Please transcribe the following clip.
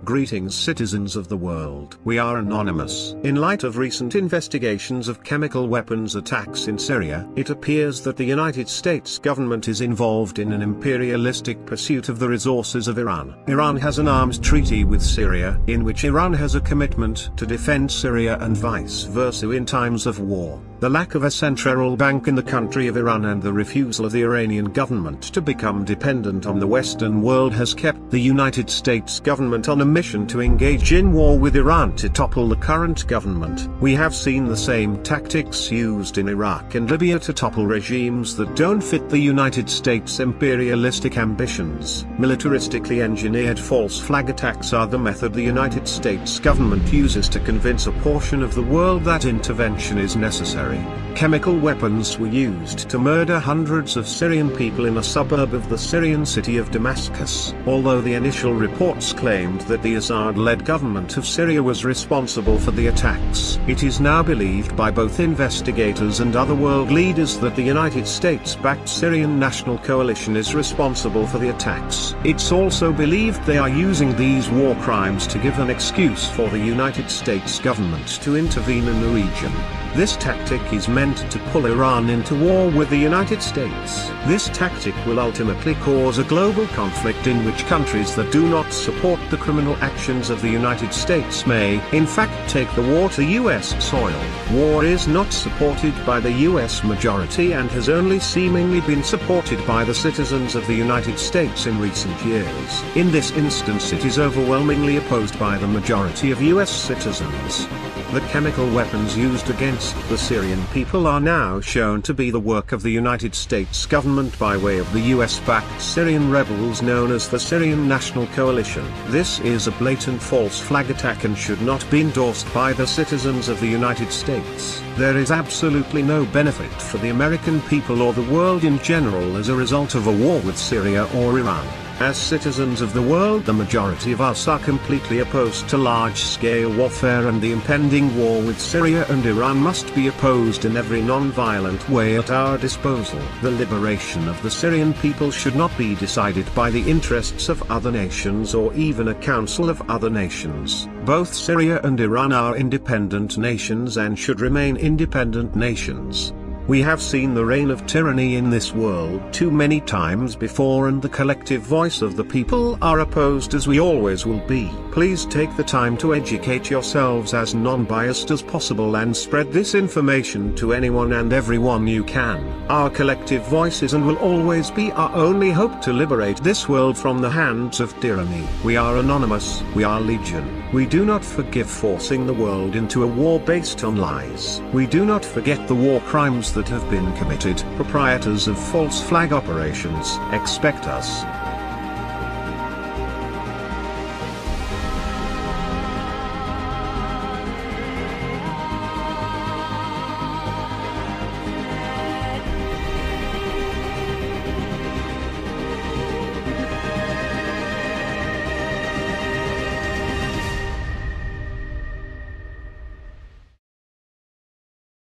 Greetings citizens of the world. We are anonymous. In light of recent investigations of chemical weapons attacks in Syria, it appears that the United States government is involved in an imperialistic pursuit of the resources of Iran. Iran has an arms treaty with Syria, in which Iran has a commitment to defend Syria and vice versa in times of war. The lack of a central bank in the country of Iran and the refusal of the Iranian government to become dependent on the Western world has kept the United States government on a mission to engage in war with Iran to topple the current government. We have seen the same tactics used in Iraq and Libya to topple regimes that don't fit the United States' imperialistic ambitions. Militaristically engineered false flag attacks are the method the United States government uses to convince a portion of the world that intervention is necessary. Chemical weapons were used to murder hundreds of Syrian people in a suburb of the Syrian city of Damascus. Although the initial reports claimed that the Assad-led government of Syria was responsible for the attacks, it is now believed by both investigators and other world leaders that the United States-backed Syrian National Coalition is responsible for the attacks. It's also believed they are using these war crimes to give an excuse for the United States government to intervene in the region. This tactic is meant to pull Iran into war with the United States. This tactic will ultimately cause a global conflict in which countries that do not support the criminal actions of the United States may, in fact, take the war to US soil. War is not supported by the US majority and has only seemingly been supported by the citizens of the United States in recent years. In this instance, it is overwhelmingly opposed by the majority of US citizens. The chemical weapons used against the Syrian people are now shown to be the work of the United States government by way of the US-backed Syrian rebels known as the Syrian National Coalition. This is a blatant false flag attack and should not be endorsed by the citizens of the United States. There is absolutely no benefit for the American people or the world in general as a result of a war with Syria or Iran. As citizens of the world, the majority of us are completely opposed to large-scale warfare, and the impending war with Syria and Iran must be opposed in every non-violent way at our disposal. The liberation of the Syrian people should not be decided by the interests of other nations or even a council of other nations. Both Syria and Iran are independent nations and should remain independent nations. We have seen the reign of tyranny in this world too many times before, and the collective voice of the people are opposed, as we always will be. Please take the time to educate yourselves as non-biased as possible and spread this information to anyone and everyone you can. Our collective voice is and will always be our only hope to liberate this world from the hands of tyranny. We are anonymous, we are legion. We do not forgive forcing the world into a war based on lies. We do not forget the war crimes that have been committed. Proprietors of false flag operations, expect us.